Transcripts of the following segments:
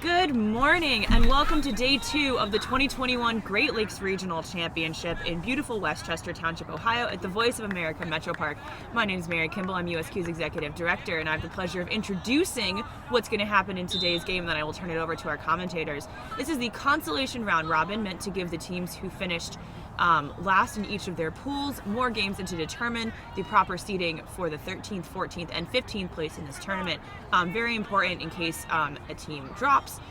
Good morning and welcome to day 2 of the 2021 Great Lakes Regional Championship in beautiful Westchester Township, Ohio at the Voice of America MetroPark. My name is Mary Kimball, I'm USQ's Executive Director, and I have the pleasure of introducing what's going to happen in today's game, and then I will turn it over to our commentators. This is the Consolation Round Robin, meant to give the teams who finished last in each of their pools more games and to determine the proper seeding for the 13th, 14th, and 15th place in this tournament. Very important in case a team drops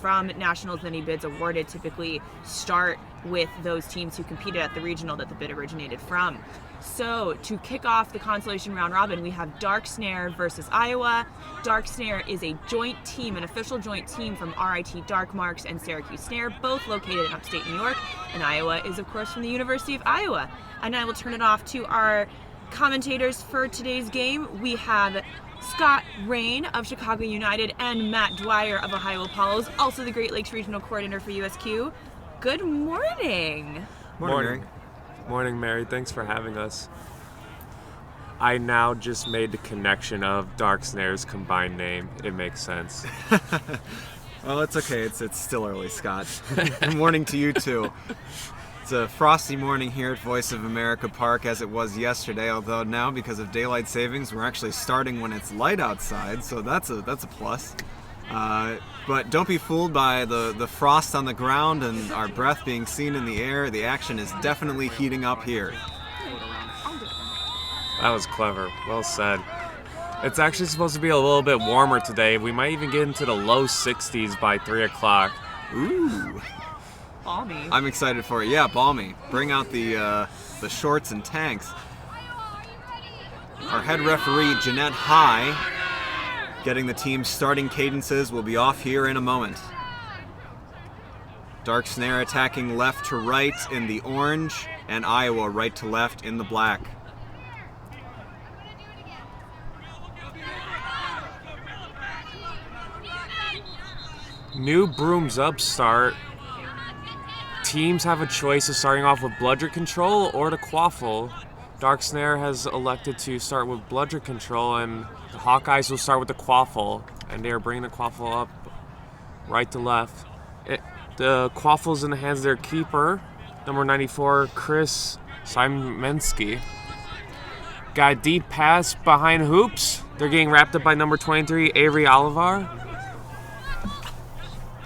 from nationals. Any bids awarded typically start with those teams who competed at the regional that the bid originated from. So to kick off the Consolation Round Robin, we have Dark Snare versus Iowa. Dark Snare is a joint team, an official joint team from RIT Dark Marks and Syracuse Snare, both located in upstate New York, and Iowa is of course from the University of Iowa. And I will turn it off to our commentators for today's game. We have Scott Rain of Chicago United and Matt Dwyer of Ohio Apollos, also the Great Lakes Regional Coordinator for USQ. Good morning. Morning, Mary. Thanks for having us. I now just made the connection of Dark Snare's combined name. It makes sense. Well, it's okay. It's still early, Scott. Good morning to you, too. It's a frosty morning here at Voice of America Park, as it was yesterday, although now, because of daylight savings, we're actually starting when it's light outside, so that's a plus. But don't be fooled by the frost on the ground and our breath being seen in the air. The action is definitely heating up here. That was clever. Well said. It's actually supposed to be a little bit warmer today. We might even get into the low 60s by 3 o'clock. Ooh. Balmy. I'm excited for it. Yeah, balmy. Bring out the shorts and tanks. Our head referee, Jeanette High, getting the team's starting cadences, will be off here in a moment. Dark Snare attacking left to right in the orange, and Iowa right to left in the black. New brooms up start. Teams have a choice of starting off with bludger control or the quaffle. Dark Snare has elected to start with bludger control, and the Hawkeyes will start with the quaffle, and they are bringing the quaffle up right to left. The quaffle's in the hands of their keeper, number 94, Chris Simensky. Got a deep pass behind hoops. They're getting wrapped up by number 23, Avery Olivar.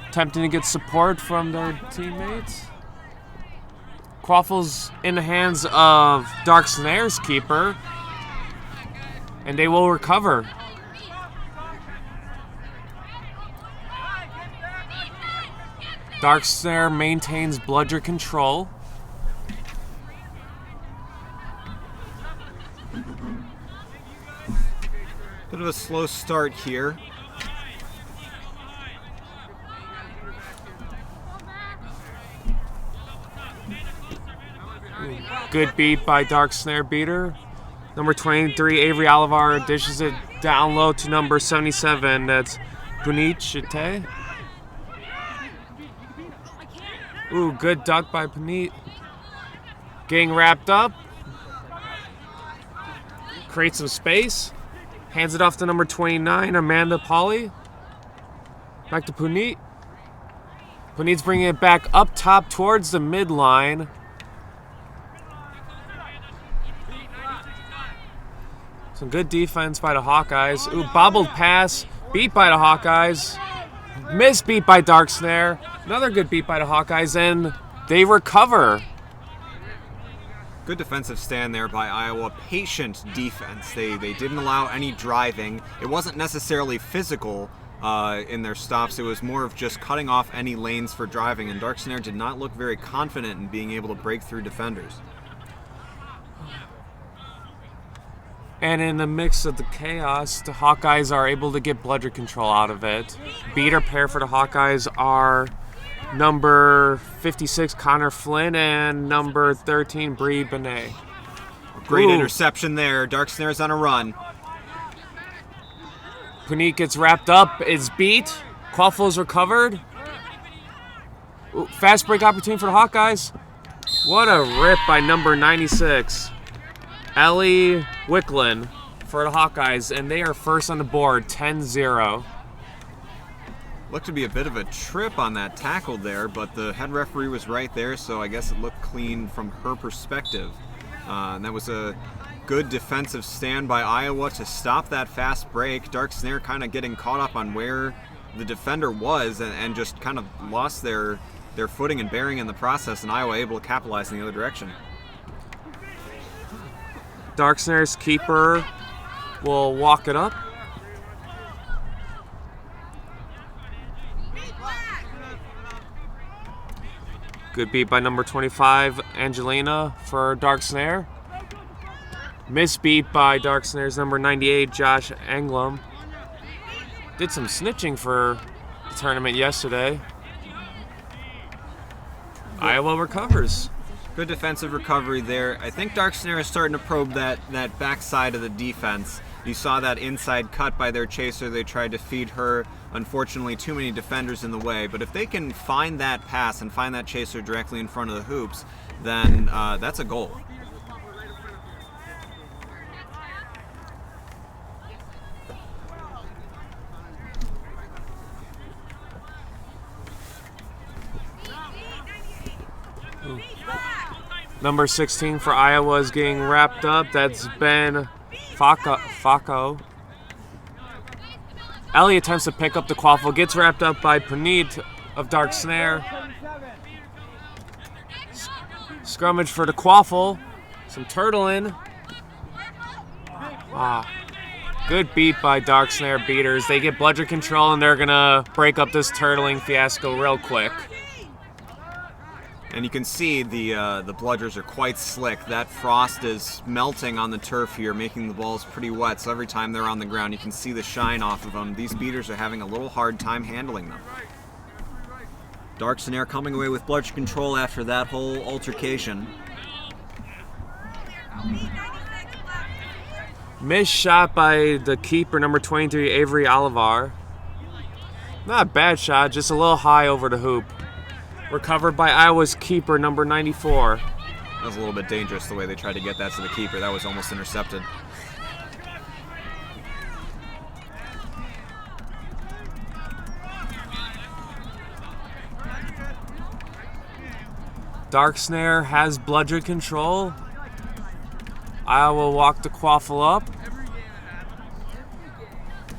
Attempting to get support from their teammates. Quaffle's in the hands of Dark Snare's keeper, and they will recover. Dark Snare maintains bludger control. Bit of a slow start here. Good beat by Dark Snare beater. Number 23, Avery Olivar, dishes it down low to number 77. That's Punit. Ooh, good duck by Punit. Getting wrapped up. Creates some space. Hands it off to number 29, Amanda Polly. Back to Punit. Punit's bringing it back up top towards the midline. Some good defense by the Hawkeyes. Ooh, bobbled pass. Beat by the Hawkeyes. Missed beat by Dark Snare. Another good beat by the Hawkeyes, and they recover. Good defensive stand there by Iowa. Patient defense. They didn't allow any driving. It wasn't necessarily physical in their stops. It was more of just cutting off any lanes for driving, and Dark Snare did not look very confident in being able to break through defenders. And in the mix of the chaos, the Hawkeyes are able to get bludger control out of it. Beater pair for the Hawkeyes are number 56, Connor Flynn, and number 13, Bree Benet. Great interception there. Dark Snare's on a run. Punit gets wrapped up, is beat. Quaffle's recovered. Ooh, fast break opportunity for the Hawkeyes. What a rip by number 96. Ellie Wicklin for the Hawkeyes, and they are first on the board, 10-0. Looked to be a bit of a trip on that tackle there, but the head referee was right there, so I guess it looked clean from her perspective. And that was a good defensive stand by Iowa to stop that fast break. Dark Snare kind of getting caught up on where the defender was and just kind of lost their footing and bearing in the process, and Iowa able to capitalize in the other direction. Dark Snare's keeper will walk it up. Good beat by number 25, Angelina, for Dark Snare. Misbeat by Dark Snare's number 98, Josh Anglum. Did some snitching for the tournament yesterday. Iowa recovers. Good defensive recovery there. I think Dark Snare is starting to probe that backside of the defense. You saw that inside cut by their chaser. They tried to feed her. Unfortunately, too many defenders in the way. But if they can find that pass and find that chaser directly in front of the hoops, then that's a goal. Number 16 for Iowa is getting wrapped up. That's Ben Faco. Ellie attempts to pick up the quaffle, gets wrapped up by Praneet of Dark Snare. Scrummage for the quaffle. Some turtling. Good beat by Dark Snare beaters. They get bludger control and they're gonna break up this turtling fiasco real quick. And you can see the bludgers are quite slick. That frost is melting on the turf here, making the balls pretty wet. So every time they're on the ground, you can see the shine off of them. These beaters are having a little hard time handling them. Dark Snare coming away with bludger control after that whole altercation. Missed shot by the keeper, number 23, Avery Olivar. Not a bad shot, just a little high over the hoop. Recovered by Iowa's keeper, number 94. That was a little bit dangerous the way they tried to get that to the keeper. That was almost intercepted. Dark Snare has bludger control. Iowa walk the quaffle up.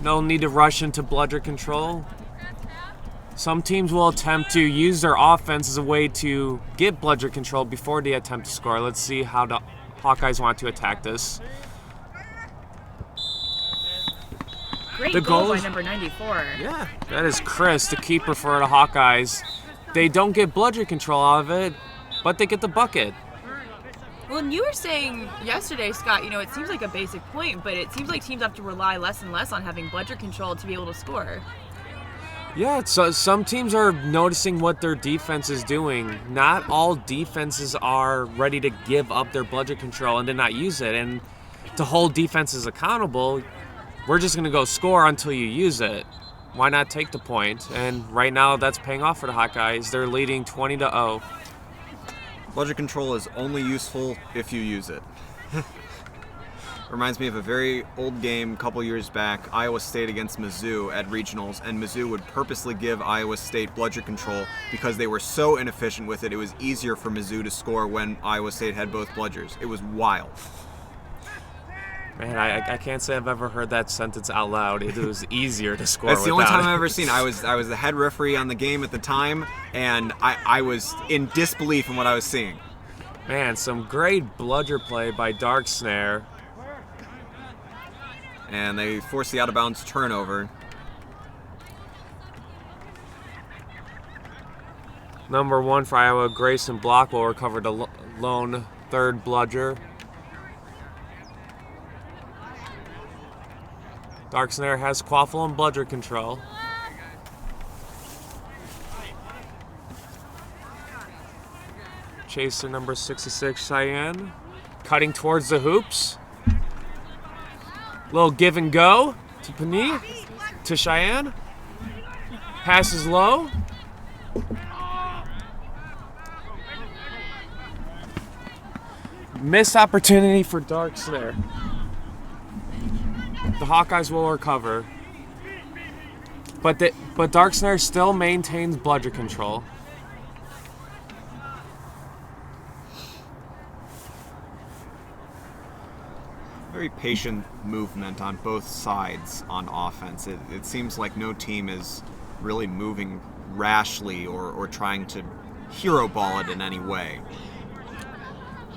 No need to rush into bludger control. Some teams will attempt to use their offense as a way to get bludger control before they attempt to score. Let's see how the Hawkeyes want to attack this. Great goal by number 94. Yeah, that is Chris, the keeper for the Hawkeyes. They don't get bludger control out of it, but they get the bucket. Well, and you were saying yesterday, Scott, it seems like a basic point, but it seems like teams have to rely less and less on having bludger control to be able to score. Yeah, so some teams are noticing what their defense is doing. Not all defenses are ready to give up their bludger control and then not use it. And to hold defenses accountable, we're just going to go score until you use it. Why not take the point? And right now, that's paying off for the Hawkeyes. They're leading 20-0. Bludger control is only useful if you use it. Reminds me of a very old game a couple years back, Iowa State against Mizzou at regionals, and Mizzou would purposely give Iowa State bludger control because they were so inefficient with it. It was easier for Mizzou to score when Iowa State had both bludgers. It was wild. Man, I can't say I've ever heard that sentence out loud. It was easier to score. That's the only time I've ever seen. I was the head referee on the game at the time, and I was in disbelief in what I was seeing. Man, some great bludger play by Dark Snare. And they force the out-of-bounds turnover. Number 1 for Iowa, Grayson Block will recover the lone third bludger. Dark Snare has quaffle and bludger control. Chaser number 66, Cheyenne, cutting towards the hoops. Little give and go to Pani, to Cheyenne. Passes low. Missed opportunity for Dark Snare. The Hawkeyes will recover. But Dark Snare still maintains bludger control. Very patient movement on both sides on offense. It seems like no team is really moving rashly or trying to hero ball it in any way.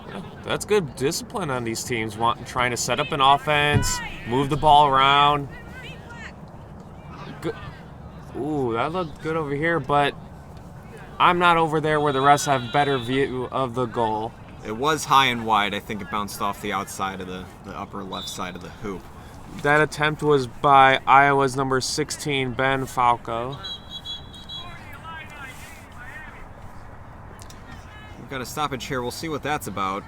Yeah, that's good discipline on these teams, trying to set up an offense, move the ball around. Good. Ooh, that looked good over here, but I'm not over there where the rest have better view of the goal. It was high and wide. I think it bounced off the outside of the upper left side of the hoop. That attempt was by Iowa's number 16, Ben Falco. We've got a stoppage here. We'll see what that's about.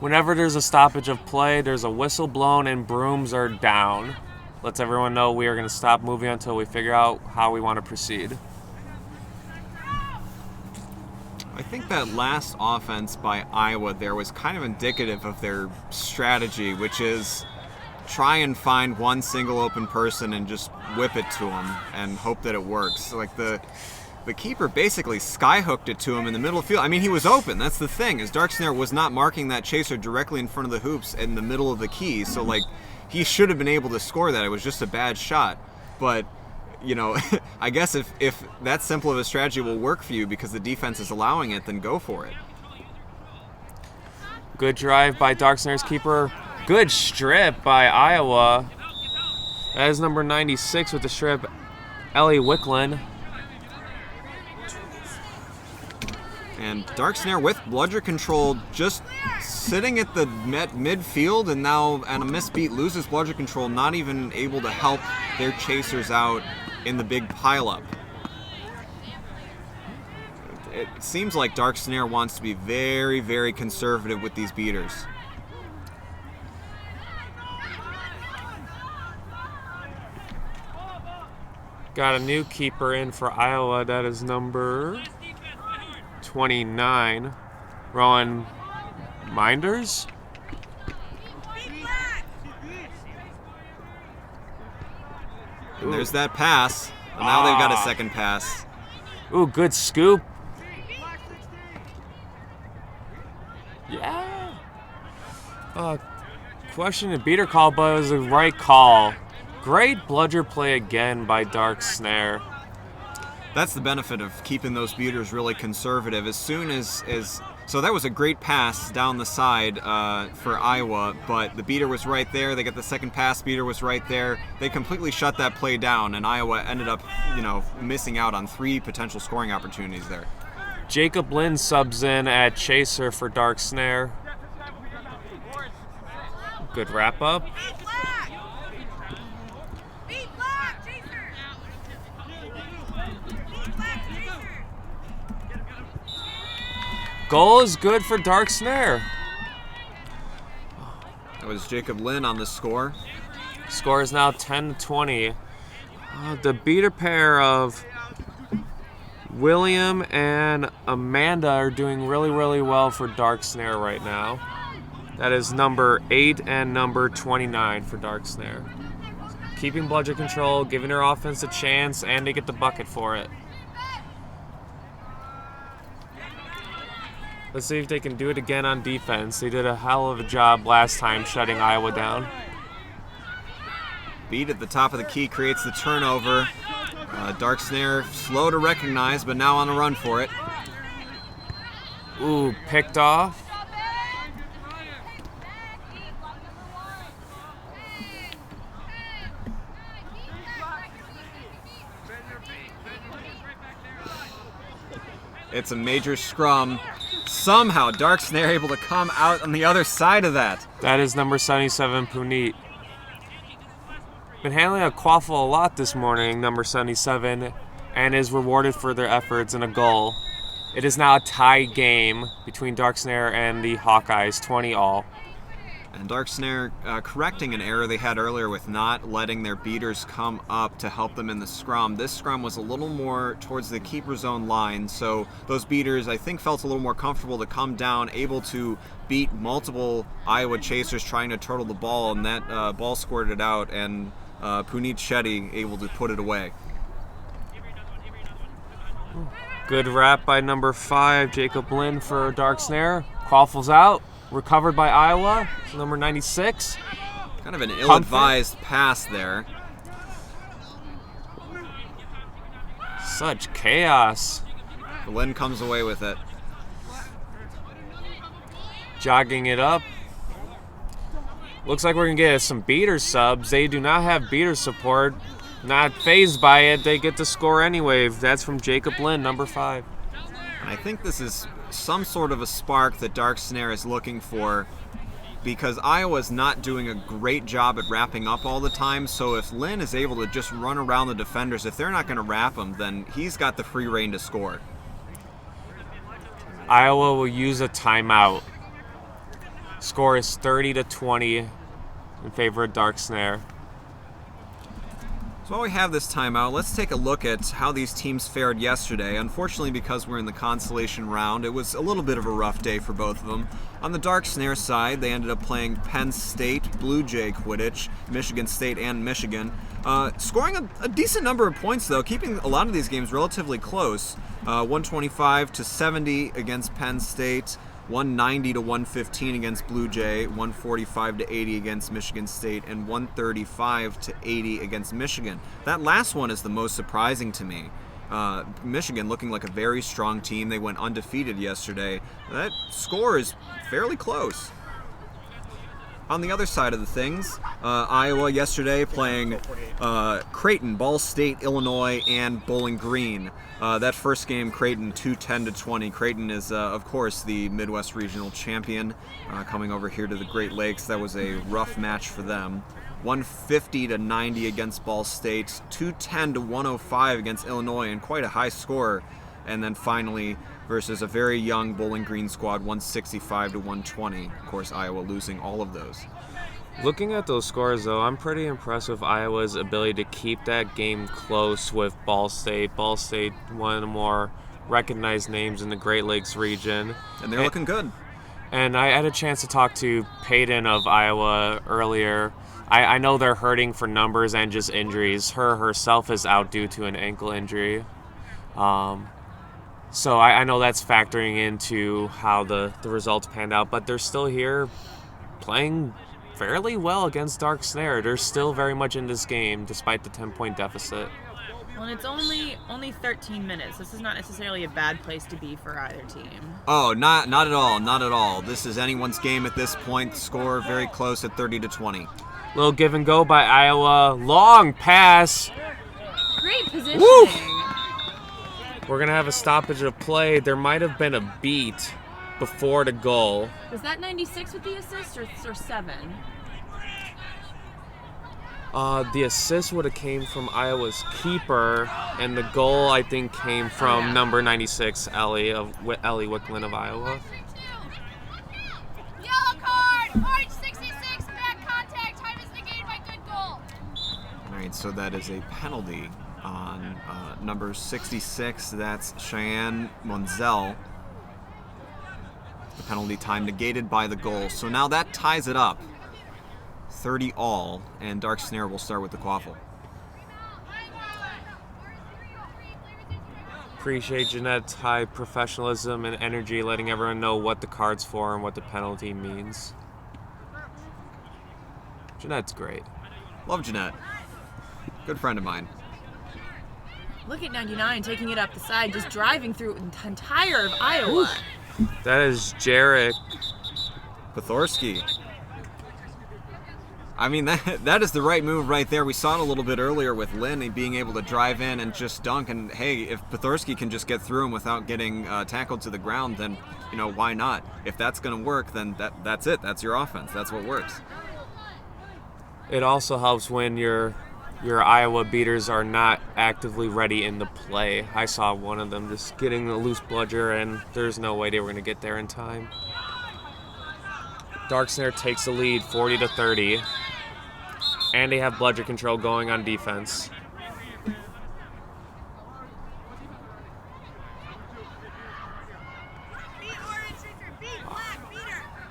Whenever there's a stoppage of play, there's a whistle blown and brooms are down. Lets everyone know we are going to stop moving until we figure out how we want to proceed. I think that last offense by Iowa there was kind of indicative of their strategy, which is try and find one single open person and just whip it to them and hope that it works. Like the keeper basically skyhooked it to him in the middle of the field. I mean, he was open. That's the thing, is Dark Snare was not marking that chaser directly in front of the hoops in the middle of the key. So, like, he should have been able to score that. It was just a bad shot. But, you know, I guess if that simple of a strategy will work for you because the defense is allowing it, then go for it. Good drive by Dark Snare's keeper. Good strip by Iowa. That is number 96 with the strip, Ellie Wicklin. And Dark Snare with bludger control just sitting at the midfield, and now at a misbeat loses bludger control, not even able to help their chasers out in the big pileup. It seems like Dark Snare wants to be very, very conservative with these beaters. Got a new keeper in for Iowa. That is number 29, Rowan Minders. And there's that pass. And now they've got a second pass. Ooh, good scoop. Yeah. Question and beater call, but it was the right call. Great bludger play again by Dark Snare. That's the benefit of keeping those beaters really conservative. As soon as so that was a great pass down the side for Iowa, but the beater was right there. They got the second pass, beater was right there. They completely shut that play down, and Iowa ended up, missing out on 3 potential scoring opportunities there. Jacob Lynn subs in at chaser for Dark Snare. Good wrap up. Goal is good for Dark Snare. That was Jacob Lynn on the score. Score is now 10-20. The beater pair of William and Amanda are doing really, really well for Dark Snare right now. That is number 8 and number 29 for Dark Snare. Keeping bludger control, giving their offense a chance, and they get the bucket for it. Let's see if they can do it again on defense. They did a hell of a job last time shutting Iowa down. Beat at the top of the key creates the turnover. Dark Snare slow to recognize, but now on the run for it. Ooh, picked off. It's a major scrum. Somehow, Dark Snare able to come out on the other side of that. That is number 77, Puneet. Been handling a quaffle a lot this morning, number 77, and is rewarded for their efforts in a goal. It is now a tie game between Dark Snare and the Hawkeyes, 20-all. And Dark Snare correcting an error they had earlier with not letting their beaters come up to help them in the scrum. This scrum was a little more towards the keeper zone line, so those beaters, I think, felt a little more comfortable to come down, able to beat multiple Iowa chasers trying to turtle the ball, and that ball squirted out, and Puneet Shetty able to put it away. Good wrap by number 5, Jacob Lynn for Dark Snare. Quaffles out. Recovered by Iowa, number 96. Kind of an ill-advised pass there. Such chaos. Lynn comes away with it. Jogging it up. Looks like we're going to get some beater subs. They do not have beater support. Not phased by it. They get the score anyway. That's from Jacob Lynn, number 5. And I think this is some sort of a spark that Dark Snare is looking for, because Iowa's not doing a great job at wrapping up all the time. So if Lynn is able to just run around the defenders, if they're not going to wrap him, then he's got the free reign to score. Iowa will use a timeout. Score is 30-20 in favor of Dark Snare. So while we have this timeout, let's take a look at how these teams fared yesterday. Unfortunately, because we're in the consolation round, it was a little bit of a rough day for both of them. On the Dark Snare side, they ended up playing Penn State, Blue Jay Quidditch, Michigan State, and Michigan. Scoring a decent number of points, though, keeping a lot of these games relatively close. 125-70 against Penn State, 190-115 against Blue Jay, 145-80 against Michigan State, and 135-80 against Michigan. That last one is the most surprising to me. Michigan looking like a very strong team. They went undefeated yesterday. That score is fairly close. On the other side of the things, Iowa yesterday playing Creighton, Ball State, Illinois, and Bowling Green. That first game, Creighton 210-20. Creighton is, of course, the Midwest Regional Champion, coming over here to the Great Lakes. That was a rough match for them. 150-90 against Ball State, 210-105 against Illinois, and quite a high score. And then finally, versus a very young Bowling Green squad, 165-120. Of course, Iowa losing all of those. Looking at those scores, though, I'm pretty impressed with Iowa's ability to keep that game close with Ball State. Ball State, one of the more recognized names in the Great Lakes region. And they're looking good. And I had a chance to talk to Peyton of Iowa earlier. I know they're hurting for numbers and just injuries. Herself is out due to an ankle injury. So I know that's factoring into how the results panned out, but they're still here playing fairly well against Dark Snare. They're still very much in this game despite the 10-point deficit. Well, and it's only 13 minutes. This is not necessarily a bad place to be for either team. Oh, not at all, not at all. This is anyone's game at this point. Score very close at 30-20. Little give and go by Iowa. Long pass. Great positioning. Woo! We're going to have a stoppage of play. There might have been a beat before the goal. Was that 96 with the assist or 7? The assist would have came from Iowa's keeper, and the goal, I think, came from number 96, Ellie Wicklund of Iowa. Yellow card! Orange 66, back contact, time is negated by good goal. All right, so that is a penalty on number 66. That's Cheyenne Monzel. The penalty time negated by the goal. So now that ties it up. 30 all, and Dark Snare will start with the quaffle. Appreciate Jeanette's high professionalism and energy, letting everyone know what the card's for and what the penalty means. Jeanette's great. Love Jeanette. Good friend of mine. Look at 99 taking it up the side, just driving through the entire of Iowa. That is Jarek. Pothorsky. I mean, that is the right move right there. We saw it a little bit earlier with Lynn being able to drive in and just dunk. And hey, if Pothorsky can just get through him without getting tackled to the ground, then, why not? If that's going to work, then that's it. That's your offense. That's what works. It also helps when your Iowa beaters are not actively ready in the play. I saw one of them just getting a loose bludger, and there's no way they were going to get there in time. Dark Snare takes the lead 40-30. And they have bludger control going on defense.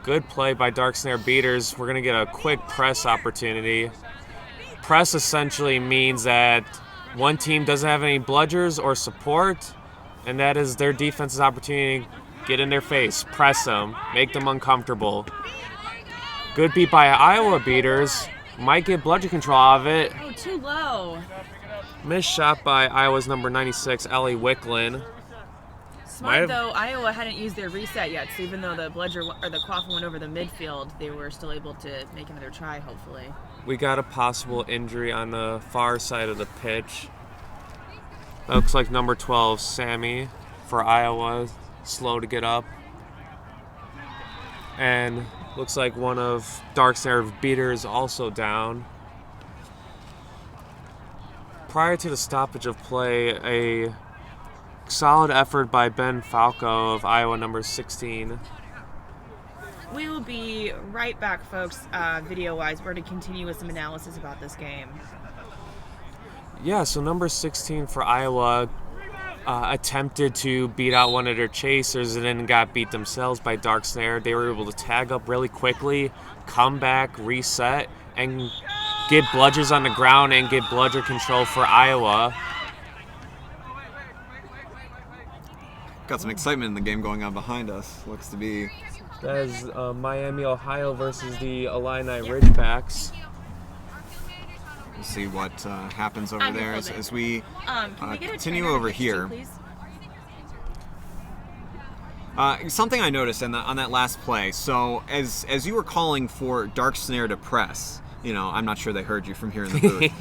Good play by Dark Snare beaters. We're going to get a quick press opportunity. press essentially means that one team doesn't have any bludgers or support, and that is their defense's opportunity to get in their face, press them, make them uncomfortable. Good beat by Iowa beaters. Might get bludger control out of it. Oh, too low. Missed shot by Iowa's number 96, Ellie Wicklin. Smart though, Iowa hadn't used their reset yet, so even though the bludger or the quaffle went over the midfield, they were still able to make another try, hopefully. We got a possible injury on the far side of the pitch. That looks like number 12, Sammy, for Iowa, slow to get up. And looks like one of Dark Snare beaters also down. Prior to the stoppage of play, a solid effort by Ben Falco of Iowa number 16. We will be right back, folks, video-wise. We're going to continue with some analysis about this game. Yeah, so number 16 for Iowa attempted to beat out one of their chasers and then got beat themselves by Dark Snare. They were able to tag up really quickly, come back, reset, and get bludgers on the ground and get bludger control for Iowa. Got some excitement in the game going on behind us. Looks to be... That is Miami, Ohio versus the Illini Ridgebacks. We'll see what happens over there as we Can we get a continue trainer over to pitch here. please? Something I noticed on that last play. So as you were calling for Dark Snare to press, I'm not sure they heard you from here in the booth,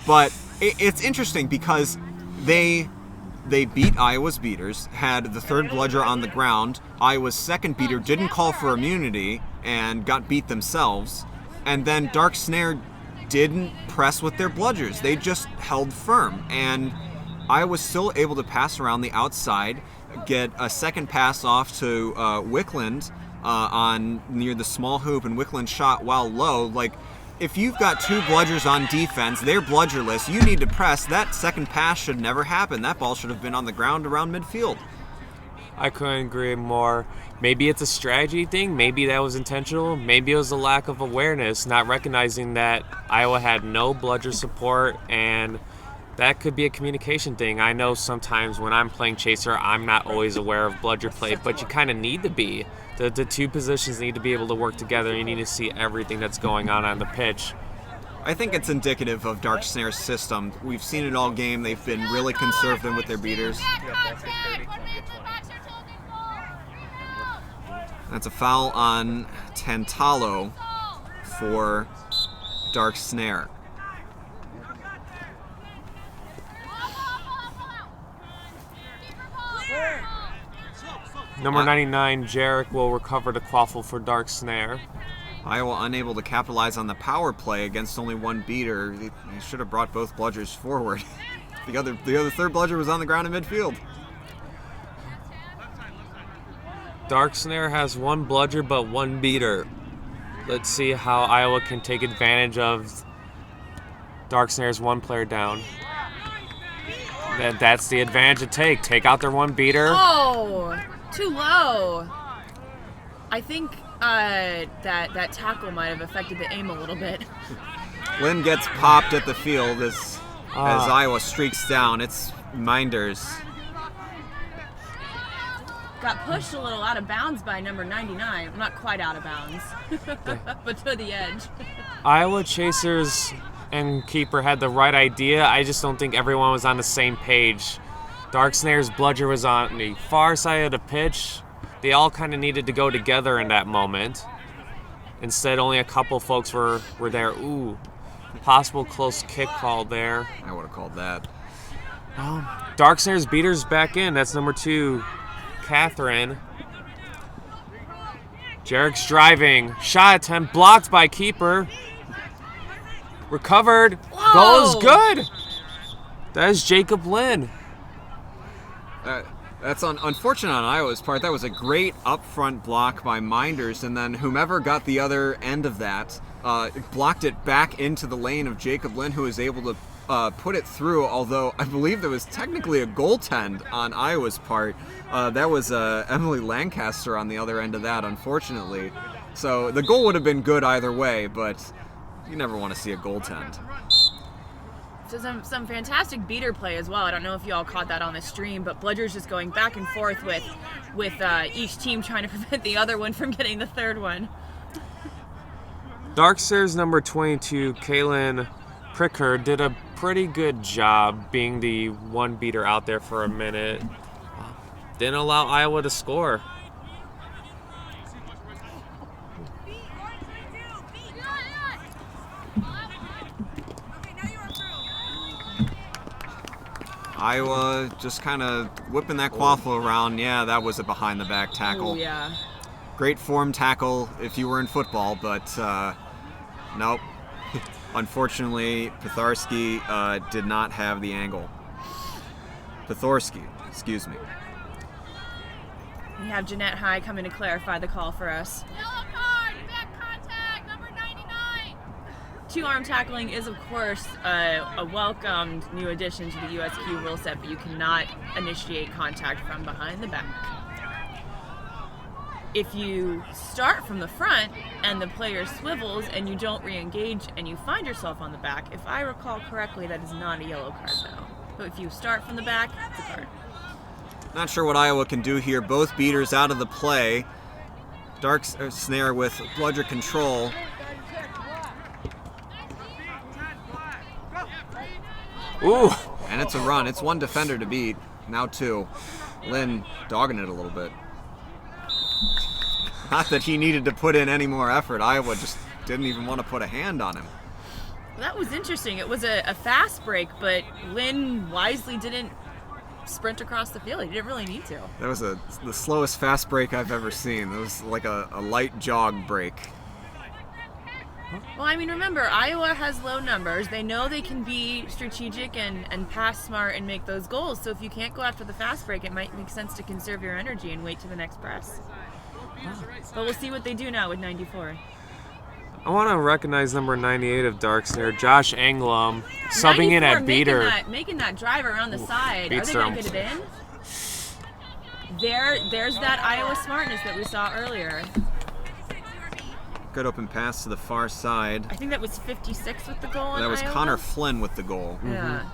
but it's interesting because they beat Iowa's beaters, had the third bludger on the ground. Iowa's second beater didn't call for immunity and got beat themselves, and then Dark Snare didn't press with their bludgers. They just held firm, and Iowa was still able to pass around the outside, get a second pass off to Wickland on near the small hoop, and Wickland shot while low. Like, if you've got two bludgers on defense, they're bludgerless, you need to press. That second pass should never happen. That ball should have been on the ground around midfield. I couldn't agree more. Maybe it's a strategy thing. Maybe that was intentional. Maybe it was a lack of awareness, not recognizing that Iowa had no bludger support, and that could be a communication thing. I know sometimes when I'm playing chaser, I'm not always aware of bludger play, but you kind of need to be. The two positions need to be able to work together. You need to see everything that's going on the pitch. I think it's indicative of Dark Snare's system. We've seen it all game. They've been really conservative with their beaters. That's a foul on Tantalo for Dark Snare. Number 99, Jarek, will recover the quaffle for Dark Snare. Iowa unable to capitalize on the power play against only one beater. He should have brought both bludgers forward. The other third bludger was on the ground in midfield. Dark Snare has one bludger but one beater. Let's see how Iowa can take advantage of Dark Snare's one player down. That's the advantage to take. Take out their one beater. Oh, too low. I think that tackle might have affected the aim a little bit. Lynn gets popped at the field as Iowa streaks down. It's Minders. Got pushed a little out of bounds by number 99. Not quite out of bounds, but to the edge. Iowa chasers and keeper had the right idea. I just don't think everyone was on the same page. Dark Snare's bludger was on the far side of the pitch. They all kind of needed to go together in that moment. Instead, only a couple folks were there. Ooh, possible close kick called there. I would have called that. Dark Snare's beater's back in. That's number 2, Catherine. Jarek's driving. Shot attempt blocked by keeper. Recovered. Whoa. Goal is good. That is Jacob Lynn. That's unfortunate on Iowa's part. That was a great upfront block by Minders, and then whomever got the other end of that blocked it back into the lane of Jacob Lynn, who was able to put it through, although I believe there was technically a goaltend on Iowa's part. That was Emily Lancaster on the other end of that, unfortunately. So the goal would have been good either way, but you never want to see a goaltend. So some fantastic beater play as well. I don't know if you all caught that on the stream, but Bludger's just going back and forth with each team trying to prevent the other one from getting the third one. Dark Snares number 22, Kaylin Pricker, did a pretty good job being the one beater out there for a minute. Didn't allow Iowa to score. Iowa just kind of whipping that quaffle around. Yeah, that was a behind-the-back tackle. Oh, yeah. Great form tackle if you were in football, but nope. Unfortunately, Petharski did not have the angle. Petharski, excuse me. We have Jeanette High coming to clarify the call for us. Yellow card, back contact, number 99. Two-arm tackling is, of course, a welcomed new addition to the USQ rule set, but you cannot initiate contact from behind the back. If you start from the front and the player swivels and you don't re-engage and you find yourself on the back, if I recall correctly, that is not a yellow card, though. But if you start from the back, it's a card. Not sure what Iowa can do here. Both beaters out of the play. Dark Snare with bludger control. Ooh! And it's a run. It's one defender to beat. Now two. Lynn dogging it a little bit. Not that he needed to put in any more effort. Iowa just didn't even want to put a hand on him. Well, that was interesting. It was a fast break, but Lynn wisely didn't sprint across the field. He didn't really need to. That was the slowest fast break I've ever seen. It was like a light jog break. Well, I mean, remember, Iowa has low numbers. They know they can be strategic and pass smart and make those goals. So if you can't go after the fast break, it might make sense to conserve your energy and wait to the next press. But we'll see what they do now with 94. I want to recognize number 98 of Dark Snare, Josh Anglam, subbing in at beater. Making that drive around the side. Are beats they going to get it in? There's that Iowa smartness that we saw earlier. Good open pass to the far side. I think that was 56 with the goal on That was Iowa. Connor Flynn with the goal. Yeah.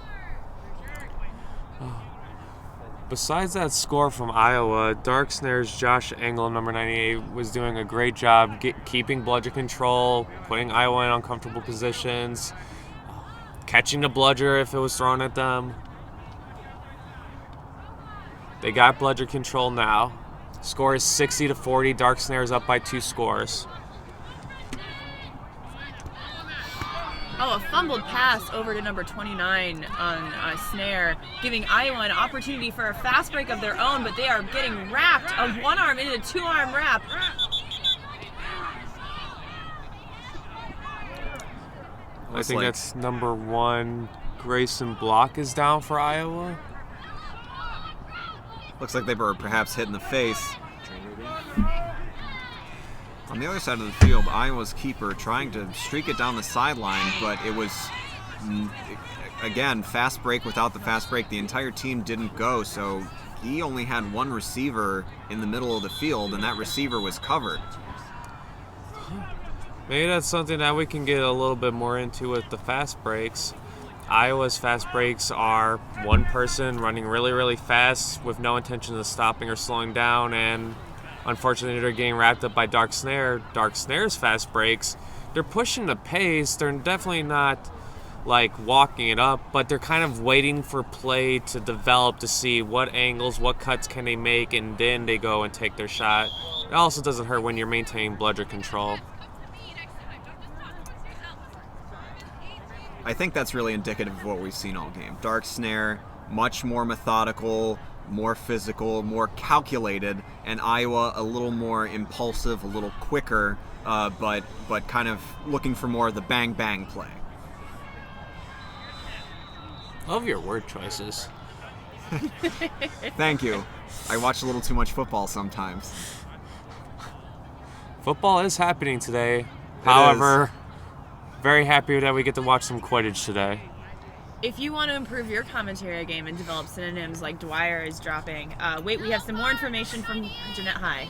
Besides that score from Iowa, Dark Snare's Josh Engel, number 98, was doing a great job keeping bludger control, putting Iowa in uncomfortable positions, catching the bludger if it was thrown at them. They got bludger control now. Score is 60-40. Dark Snare's up by 2 scores. Oh, a fumbled pass over to number 29 on Snare, giving Iowa an opportunity for a fast break of their own, but they are getting wrapped, a one-arm into a two-arm wrap. I think that's number 1. Grayson Block is down for Iowa. Looks like they were perhaps hit in the face. On the other side of the field, Iowa's keeper trying to streak it down the sideline, but it was, again, fast break without the fast break. The entire team didn't go, so he only had one receiver in the middle of the field, and that receiver was covered. Maybe that's something that we can get a little bit more into with the fast breaks. Iowa's fast breaks are one person running really, really fast with no intention of stopping or slowing down, and unfortunately, they're getting wrapped up by Dark Snare. Dark Snare's fast breaks, they're pushing the pace. They're definitely not like walking it up, but they're kind of waiting for play to develop to see what angles, what cuts can they make, and then they go and take their shot. It also doesn't hurt when you're maintaining bludger control. I think that's really indicative of what we've seen all game. Dark Snare, much more methodical, more physical, more calculated, and Iowa a little more impulsive, a little quicker, but kind of looking for more of the bang-bang play. Love your word choices. Thank you. I watch a little too much football sometimes. Football is happening today. However, very happy that we get to watch some Quidditch today. If you want to improve your commentary game and develop synonyms like Dwyer is dropping, wait, we have some more information from Jeanette High.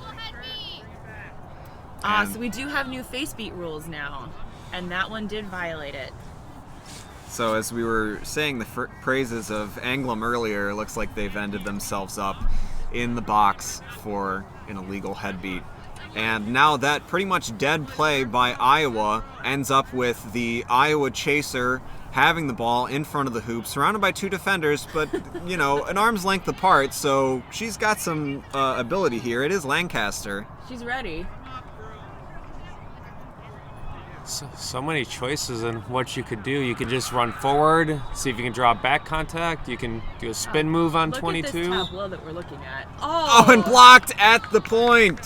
So we do have new face beat rules now. and that one did violate it. So as we were saying the praises of Anglem earlier, it looks like they've ended themselves up in the box for an illegal headbeat. And now that pretty much dead play by Iowa ends up with the Iowa chaser having the ball in front of the hoop, surrounded by two defenders, but, you know, an arm's length apart, so she's got some ability here. It is Lancaster. She's ready. So many choices in what you could do. You could just run forward, see if you can draw back contact. You can do a spin move on 22. Look at this tableau that we're looking at. Oh, and blocked at the point.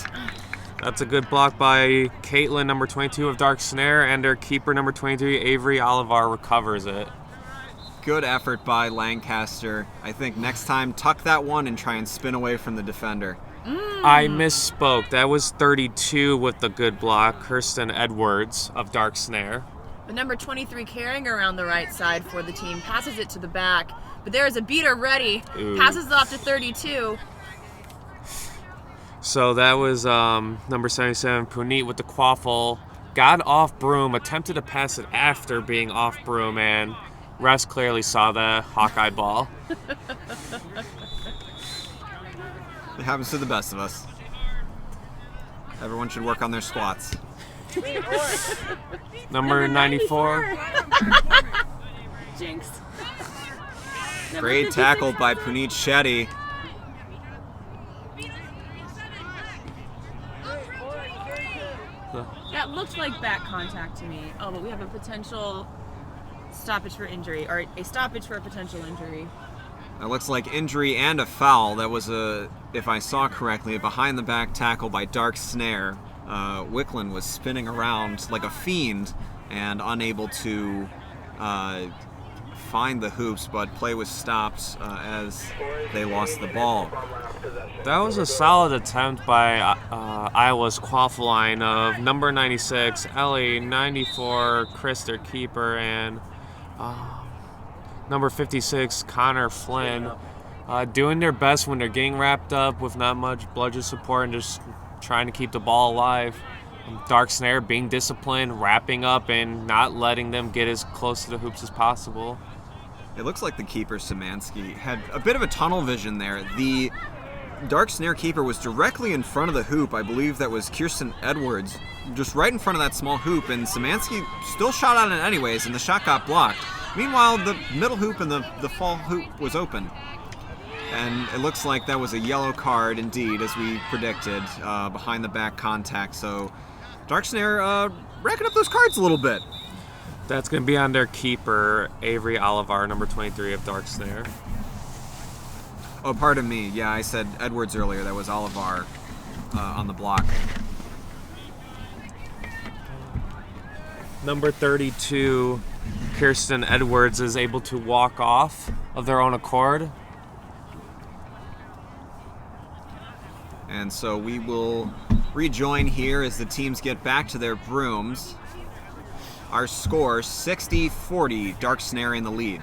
That's a good block by Caitlin, number 22 of Dark Snare, and their keeper, number 23, Avery Olivar, recovers it. Good effort by Lancaster. I think next time, tuck that one and try and spin away from the defender. I misspoke. That was 32 with the good block, Kirsten Edwards of Dark Snare. The number 23 carrying around the right side for the team, passes it to the back, but there is a beater ready, passes it off to 32. So that was number 77, Puneet with the quaffle. Got off broom, attempted to pass it after being off broom, and refs clearly saw the Hawkeye ball. It happens to the best of us. Everyone should work on their squats. Number 94. Jinx. Great tackle by Puneet Shetty. That looked like back contact to me. Oh, but we have a potential stoppage for injury, or a stoppage for a potential injury. It looks like injury and a foul. That was if I saw correctly, a behind-the-back tackle by Dark Snare. Wicklund was spinning around like a fiend and unable to find the hoops, but play was stopped as they lost the ball. That was a solid attempt by Iowa's quaffle line of number 96, Ellie, 94, Chris, their keeper, and number 56, Connor Flynn, doing their best when they're getting wrapped up with not much bludgeon support and just trying to keep the ball alive. Dark Snare being disciplined, wrapping up, and not letting them get as close to the hoops as possible. It looks like the keeper, Szymanski, had a bit of a tunnel vision there. The Dark Snare keeper was directly in front of the hoop. I believe that was Kirsten Edwards, just right in front of that small hoop, and Szymanski still shot on it anyways, and the shot got blocked. Meanwhile, the middle hoop and the fall hoop was open. And it looks like that was a yellow card indeed, as we predicted, behind the back contact. So Dark Snare racking up those cards a little bit. That's going to be on their keeper, Avery Olivar, number 23 of Dark Snare. Oh, pardon me. Yeah, I said Edwards earlier. That was Olivar on the block. Number 32, Kirsten Edwards, is able to walk off of their own accord. And so we will rejoin here as the teams get back to their brooms. Our score, 60-40, Dark Snare in the lead.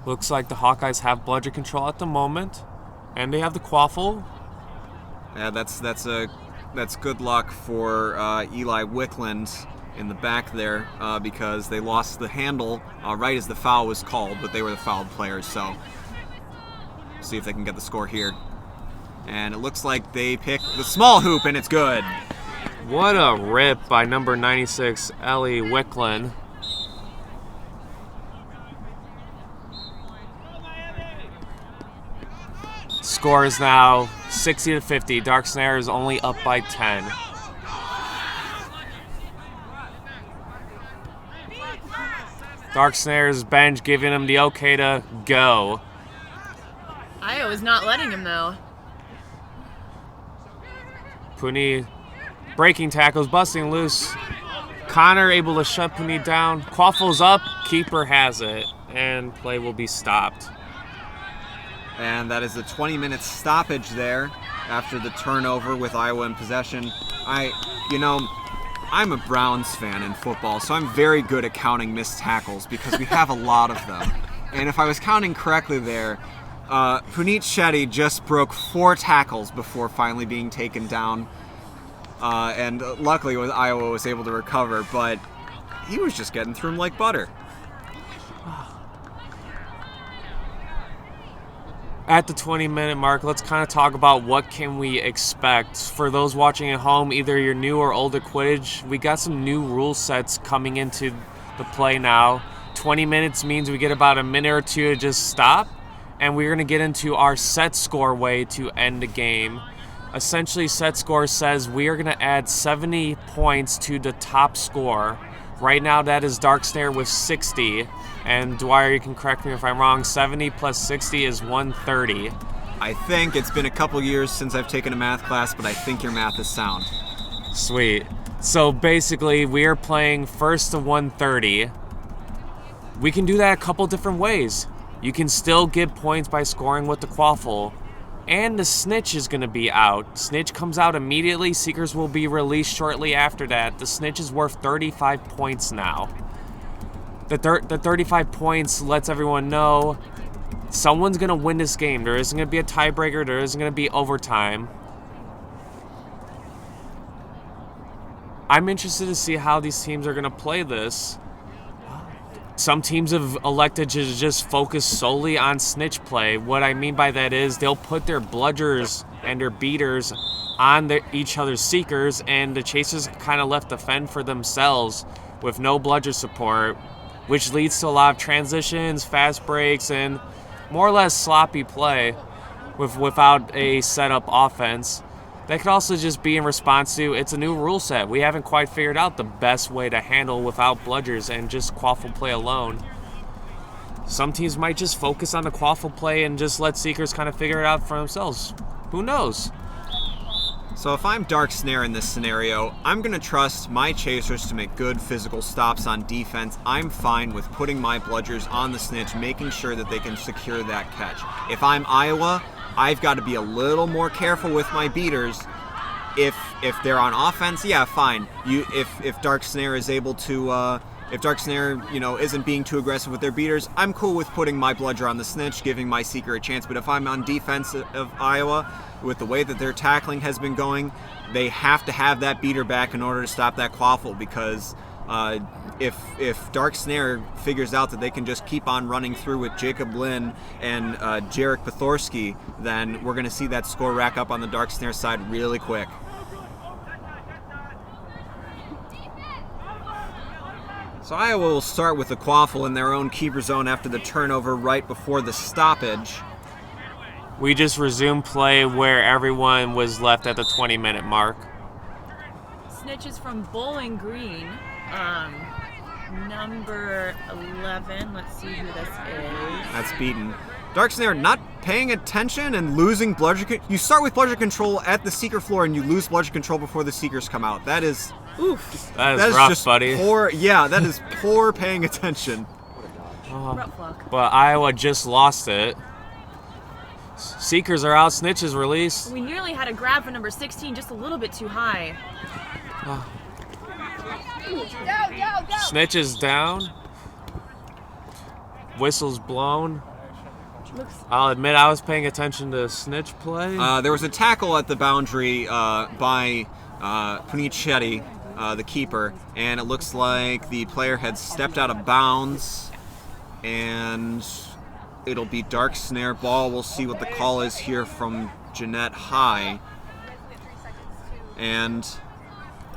Looks like the Hawkeyes have bludgeon control at the moment, and they have the quaffle. Yeah, that's good luck for Eli Wicklund in the back there because they lost the handle right as the foul was called, but they were the fouled players, so see if they can get the score here. And it looks like they pick the small hoop, and it's good. What a rip by number 96, Ellie Wicklund. Score is now 60-50. Dark Snare is only up by 10. Dark Snare's bench giving him the okay to go. Iowa's not letting him, though. Puneet breaking tackles, busting loose. Connor able to shut Puneet down. Quaffle's up, keeper has it, and play will be stopped. And that is a 20-minute stoppage there after the turnover with Iowa in possession. I'm a Browns fan in football, so I'm very good at counting missed tackles because we have a lot of them. And if I was counting correctly there, Puneet Shetty just broke 4 tackles before finally being taken down. And luckily Iowa was able to recover, but he was just getting through him like butter. At the 20-minute mark, let's kind of talk about what can we expect. For those watching at home, either you're new or old at Quidditch, we got some new rule sets coming into the play now. 20 minutes means we get about a minute or two to just stop, and we're going to get into our set score way to end the game. Essentially, set score says we are going to add 70 points to the top score. Right now, that is Dark Snare with 60. And Dwyer, you can correct me if I'm wrong, 70 plus 60 is 130. I think it's been a couple years since I've taken a math class, but I think your math is sound. Sweet. So basically, we are playing first to 130. We can do that a couple different ways. You can still get points by scoring with the quaffle. And the snitch is going to be out. Snitch comes out immediately. Seekers will be released shortly after that. The snitch is worth 35 points now. The 35 points lets everyone know someone's going to win this game. There isn't going to be a tiebreaker. There isn't going to be overtime. I'm interested to see how these teams are going to play this. Some teams have elected to just focus solely on snitch play. What I mean by that is they'll put their bludgers and their beaters on each other's seekers, and the chasers kind of left to fend for themselves with no bludger support, which leads to a lot of transitions, fast breaks, and more or less sloppy play without a setup offense. That could also just be in response to it's a new rule set. We haven't quite figured out the best way to handle without bludgers and just quaffle play alone. Some teams might just focus on the quaffle play and just let seekers kind of figure it out for themselves. Who knows? So if I'm Dark Snare in this scenario, I'm going to trust my chasers to make good physical stops on defense. I'm fine with putting my bludgers on the snitch, making sure that they can secure that catch. If I'm Iowa, I've got to be a little more careful with my beaters. If they're on offense, yeah, fine. If Dark Snare is able to, if Dark Snare, isn't being too aggressive with their beaters, I'm cool with putting my bludger on the snitch, giving my seeker a chance. But if I'm on defense of Iowa, with the way that their tackling has been going, they have to have that beater back in order to stop that quaffle, because if Dark Snare figures out that they can just keep on running through with Jacob Lynn and Jarek Pothorsky, then we're going to see that score rack up on the Dark Snare side really quick. So Iowa will start with the quaffle in their own keeper zone after the turnover right before the stoppage. We just resumed play where everyone was left at the 20-minute mark. Snitch is from Bowling Green. Number 11. Let's see who this is. That's beaten. Dark Snare not paying attention and losing bludger. You start with bludger control at the seeker floor and you lose bludger control before the seekers come out. That is, oof. That is rough, just buddy. Poor, yeah, that is poor paying attention. Rough luck. But Iowa just lost it. Seekers are out. Snitch is released. We nearly had a grab for number 16, just a little bit too high. Go. Snitch is down. Whistle's blown. I'll admit I was paying attention to snitch play. There was a tackle at the boundary by Puneet Shetty, the keeper, and it looks like the player had stepped out of bounds, and it'll be Dark Snare ball. We'll see what the call is here from Jeanette High. And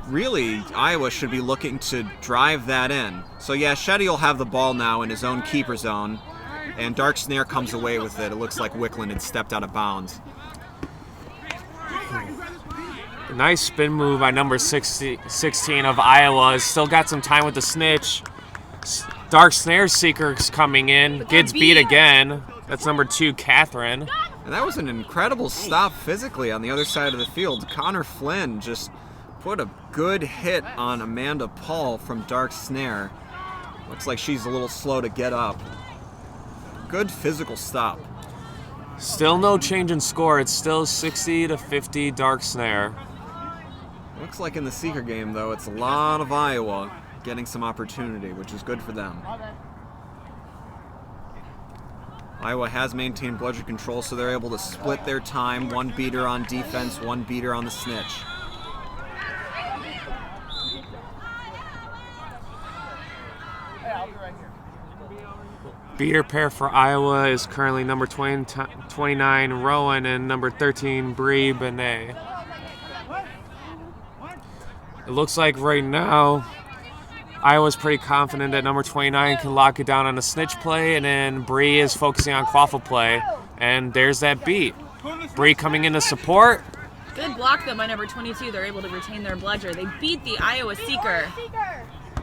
really, Iowa should be looking to drive that in. So yeah, Shetty will have the ball now in his own keeper zone, and Dark Snare comes away with it. It looks like Wickland had stepped out of bounds. Nice spin move by number 16 of Iowa. Still got some time with the snitch. Dark Snare Seeker's coming in. Gets beat again. That's number 2, Catherine. And that was an incredible stop physically on the other side of the field. Connor Flynn just put a good hit on Amanda Paul from Dark Snare. Looks like she's a little slow to get up. Good physical stop. Still no change in score. It's still 60-50 Dark Snare. Looks like in the Seeker game, though, it's a lot of Iowa getting some opportunity, which is good for them. Iowa has maintained bludger control, so they're able to split their time. One beater on defense, one beater on the snitch. Beater pair for Iowa is currently number 29 Rowan and number 13 Bree Benet. It looks like right now Iowa's pretty confident that number 29 can lock it down on a snitch play, and then Bree is focusing on quaffle play. And there's that beat. Bree coming in to support. Good block though by number 22. They're able to retain their bludger. They beat the Iowa Seeker.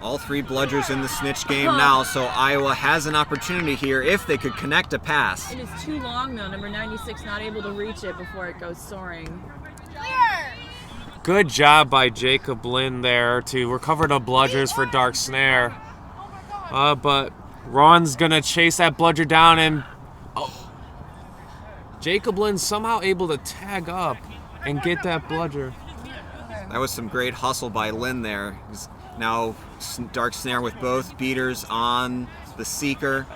All three bludgers in the snitch game now, so Iowa has an opportunity here if they could connect a pass. It is too long though. Number 96 not able to reach it before it goes soaring. Good job by Jacob Lynn there to recover the bludgers for Dark Snare. But Ron's going to chase that bludger down, and Jacob Lynn somehow able to tag up and get that bludger. That was some great hustle by Lynn there. Now Dark Snare with both beaters on the Seeker.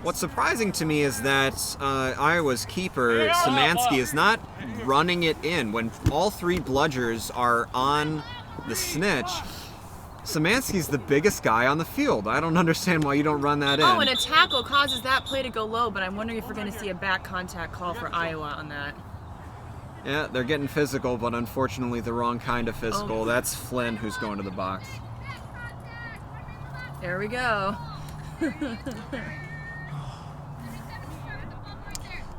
What's surprising to me is that Iowa's keeper, Szymanski, is not running it in. When all three bludgers are on the snitch, Szymanski's the biggest guy on the field. I don't understand why you don't run that in. Oh, and a tackle causes that play to go low, but I'm wondering if we're going to see a back contact call for Iowa on that. Yeah, they're getting physical, but unfortunately the wrong kind of physical. That's Flynn who's going to the box. There we go.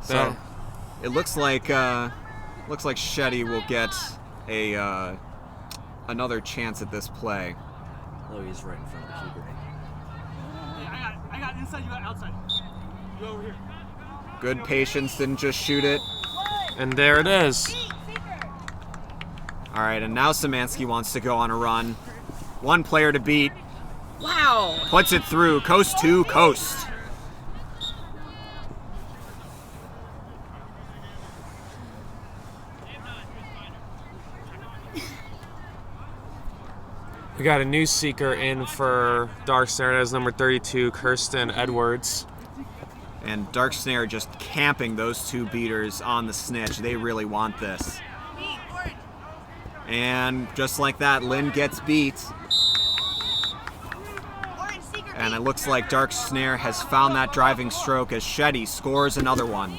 So it looks like Shetty will get a another chance at this play. Oh, he's right in front of the keeper. I got inside, you got outside. You over here. Good patience, didn't just shoot it. And there it is. All right, and now Szymanski wants to go on a run. One player to beat. Wow. Puts it through, coast to coast. We got a new Seeker in for Dark Snare. That is number 32, Kirsten Edwards. And Dark Snare just camping those two beaters on the snitch. They really want this. And just like that, Lynn gets beat. And it looks like Dark Snare has found that driving stroke as Shetty scores another one.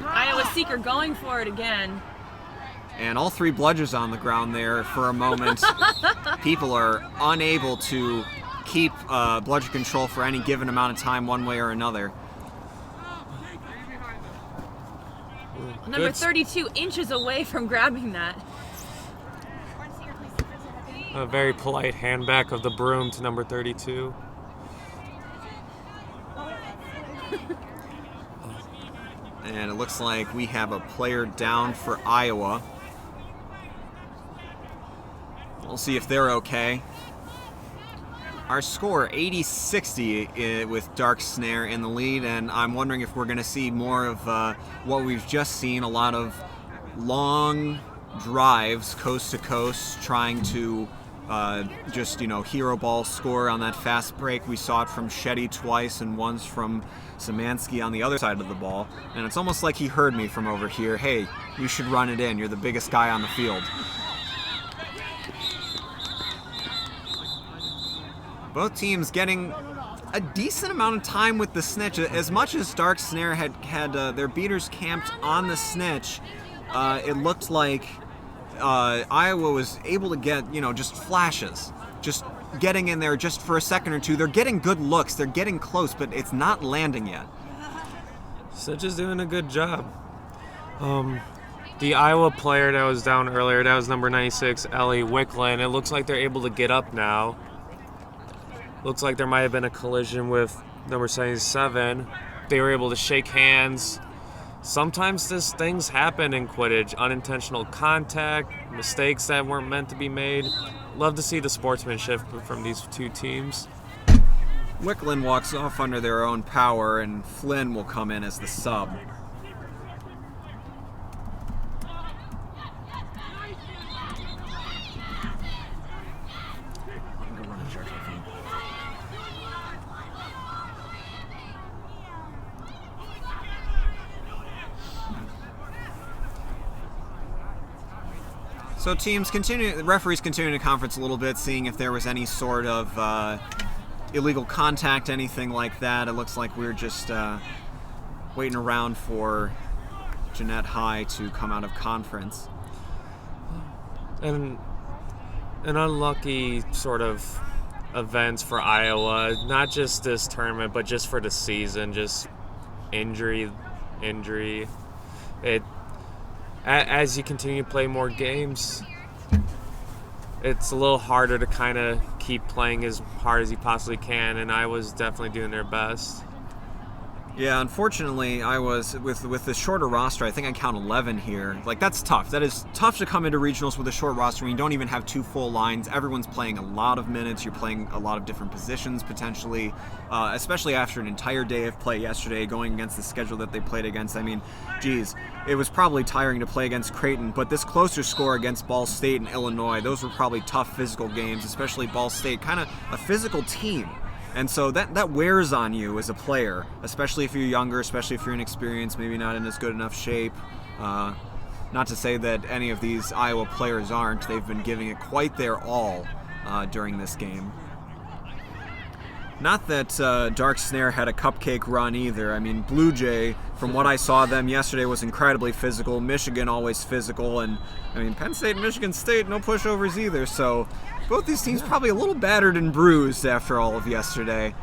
Iowa Seeker going for it again. And all three bludgers on the ground there for a moment. People are unable to keep bludger control for any given amount of time one way or another. Number 32 inches away from grabbing that. A very polite handback of the broom to number 32. And it looks like we have a player down for Iowa. We'll see if they're okay. Our score 80-60 with Dark Snare in the lead, and I'm wondering if we're going to see more of what we've just seen, a lot of long drives coast to coast trying to just, hero ball score on that fast break. We saw it from Shetty twice and once from Szymanski on the other side of the ball, and it's almost like he heard me from over here. Hey, you should run it in. You're the biggest guy on the field. Both teams getting a decent amount of time with the snitch. As much as Dark Snare had their beaters camped on the snitch, it looked like Iowa was able to get, just flashes. Just getting in there just for a second or two. They're getting good looks. They're getting close, but it's not landing yet. Snitch is doing a good job. The Iowa player that was down earlier, that was number 96, Ellie Wicklin. It looks like they're able to get up now. Looks like there might have been a collision with number 77. They were able to shake hands. Sometimes these things happen in Quidditch. Unintentional contact, mistakes that weren't meant to be made. Love to see the sportsmanship from these two teams. Wicklin walks off under their own power, and Flynn will come in as the sub. So the referees continuing the conference a little bit, seeing if there was any sort of illegal contact, anything like that. It looks like we're just waiting around for Jeanette High to come out of conference. And an unlucky sort of events for Iowa, not just this tournament, but just for the season, just injury. As you continue to play more games, it's a little harder to kind of keep playing as hard as you possibly can, and Iowa's definitely doing their best. Yeah, unfortunately, I was with the shorter roster. I think I count 11 here. Like, that's tough. That is tough to come into regionals with a short roster when you don't even have 2 full lines. Everyone's playing a lot of minutes. You're playing a lot of different positions potentially, especially after an entire day of play yesterday, going against the schedule that they played against. I mean, geez, it was probably tiring to play against Creighton, but this closer score against Ball State and Illinois, those were probably tough physical games, especially Ball State, kind of a physical team. And so that wears on you as a player, especially if you're younger, especially if you're inexperienced, maybe not in as good enough shape. Not to say that any of these Iowa players aren't. They've been giving it quite their all during this game. Not that Dark Snare had a cupcake run either. I mean, Blue Jay, from what I saw them yesterday, was incredibly physical. Michigan always physical, and I mean, Penn State and Michigan State, no pushovers either. So both these teams probably a little battered and bruised after all of yesterday.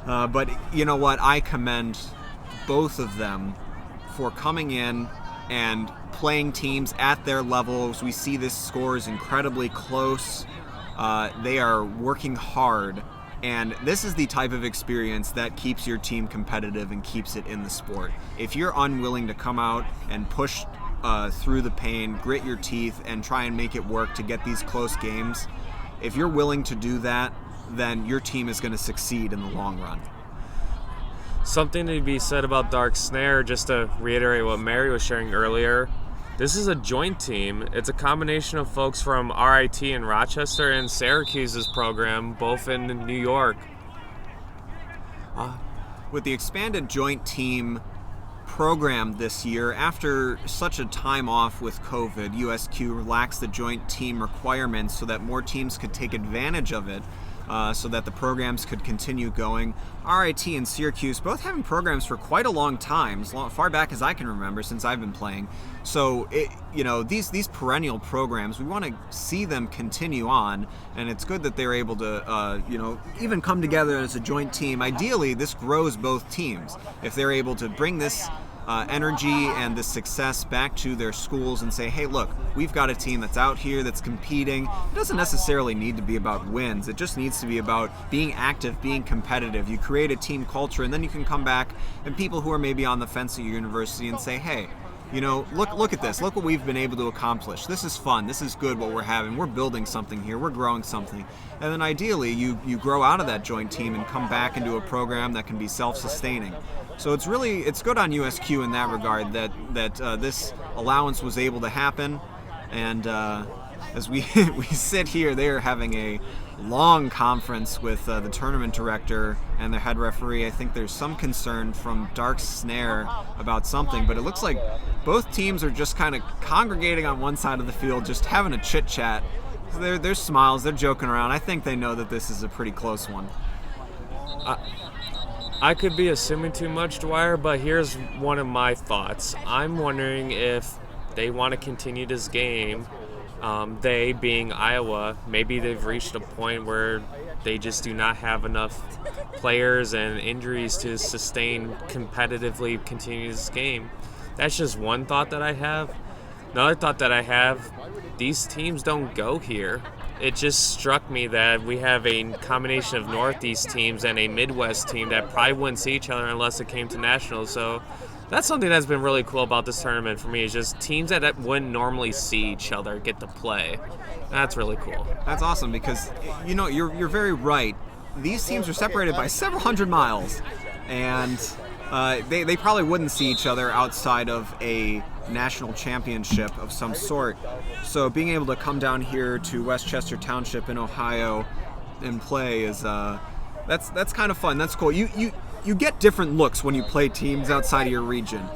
But you know what? I commend both of them for coming in and playing teams at their levels. We see this score is incredibly close. They are working hard. And this is the type of experience that keeps your team competitive and keeps it in the sport. If you're unwilling to come out and push through the pain, grit your teeth, and try and make it work to get these close games, if you're willing to do that, then your team is going to succeed in the long run. Something to be said about Dark Snare, just to reiterate what Mary was sharing earlier, this is a joint team. It's a combination of folks from RIT in Rochester and Syracuse's program, both in New York. With the expanded joint team program this year, after such a time off with COVID, USQ relaxed the joint team requirements so that more teams could take advantage of it, so that the programs could continue going. RIT and Syracuse both having programs for quite a long time, as far back as I can remember since I've been playing. So these perennial programs, we want to see them continue on, and it's good that they're able to even come together as a joint team. Ideally, this grows both teams if they're able to bring this energy and this success back to their schools and say, hey, look, we've got a team that's out here that's competing. It doesn't necessarily need to be about wins. It just needs to be about being active, being competitive. You create a team culture, and then you can come back and people who are maybe on the fence at your university and say, hey, look at this. Look what we've been able to accomplish. This is fun. This is good what we're having. We're building something here. We're growing something. And then ideally, you grow out of that joint team and come back into a program that can be self-sustaining. So it's good on USQ in that regard that this allowance was able to happen. And as we sit here, they are having a long conference with the tournament director and the head referee. I think there's some concern from Dark Snare about something, but it looks like both teams are just kind of congregating on one side of the field, just having a chit chat. There's smiles, they're joking around. I think they know that this is a pretty close one. I could be assuming too much, Dwyer, but here's one of my thoughts. I'm wondering if they want to continue this game. They being Iowa, maybe they've reached a point where they just do not have enough players and injuries to sustain competitively continue this game. That's just one thought that I have. Another thought that I have, these teams don't go here. It just struck me that we have a combination of Northeast teams and a Midwest team that probably wouldn't see each other unless it came to nationals. So that's something that's been really cool about this tournament for me, is just teams that wouldn't normally see each other get to play. That's really cool. That's awesome because, you're very right. These teams are separated by several hundred miles, and they probably wouldn't see each other outside of a national championship of some sort. So being able to come down here to Westchester Township in Ohio and play is that's kind of fun. That's cool. You get different looks when you play teams outside of your region.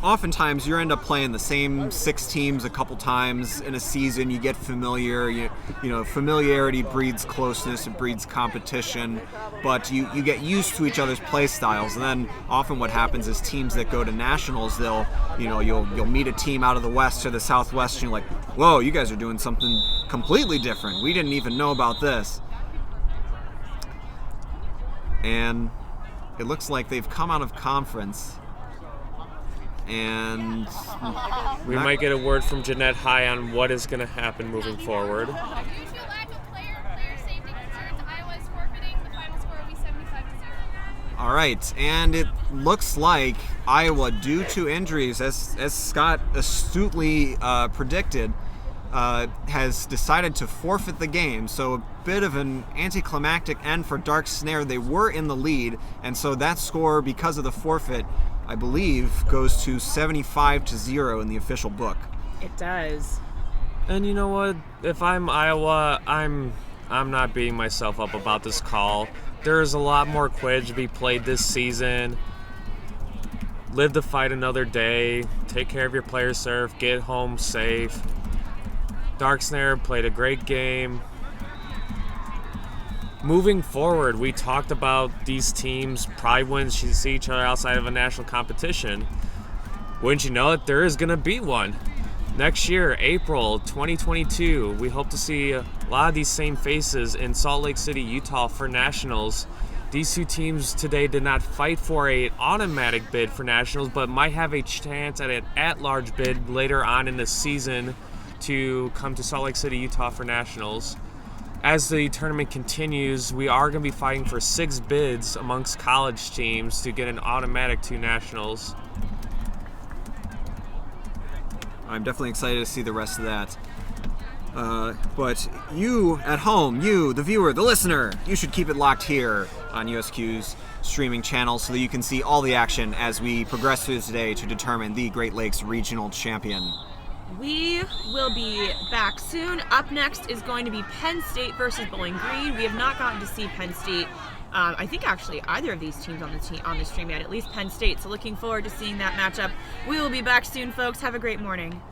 oftentimes you end up playing the same 6 teams a couple times in a season. You get familiar. You know, familiarity breeds closeness. It breeds competition. But you get used to each other's play styles. And then often what happens is teams that go to nationals, you'll meet a team out of the West or the Southwest, and you're like, whoa, you guys are doing something completely different. We didn't even know about this. And it looks like they've come out of conference. And we might get a word from Jeanette High on what is going to happen moving forward. Due to lack of player safety concerns, Iowa is forfeiting. The final score will be 75-0. All right, and it looks like Iowa, due to injuries, as Scott astutely predicted, has decided to forfeit the game. So a bit of an anticlimactic end for Dark Snare. They were in the lead, and so that score, because of the forfeit, I believe, goes to 75-0 in the official book. It does. And you know what? If I'm Iowa, I'm not beating myself up about this call. There's a lot more Quidditch to be played this season. Live to fight another day. Take care of your player serve. Get home safe. Dark Snare played a great game. Moving forward, we talked about these teams probably wouldn't see each other outside of a national competition. Wouldn't you know it, there is going to be one. Next year, April 2022, we hope to see a lot of these same faces in Salt Lake City, Utah for nationals. These 2 teams today did not fight for an automatic bid for nationals, but might have a chance at an at-large bid later on in the season to come to Salt Lake City, Utah for nationals. As the tournament continues, we are going to be fighting for 6 bids amongst college teams to get an automatic to nationals. I'm definitely excited to see the rest of that. But you at home, you, the viewer, the listener, you should keep it locked here on USQ's streaming channel so that you can see all the action as we progress through today to determine the Great Lakes Regional Champion. We will be back soon. Up next is going to be Penn State versus Bowling Green. We have not gotten to see Penn State. I think actually either of these teams on the stream yet, at least Penn State. So looking forward to seeing that matchup. We will be back soon, folks. Have a great morning.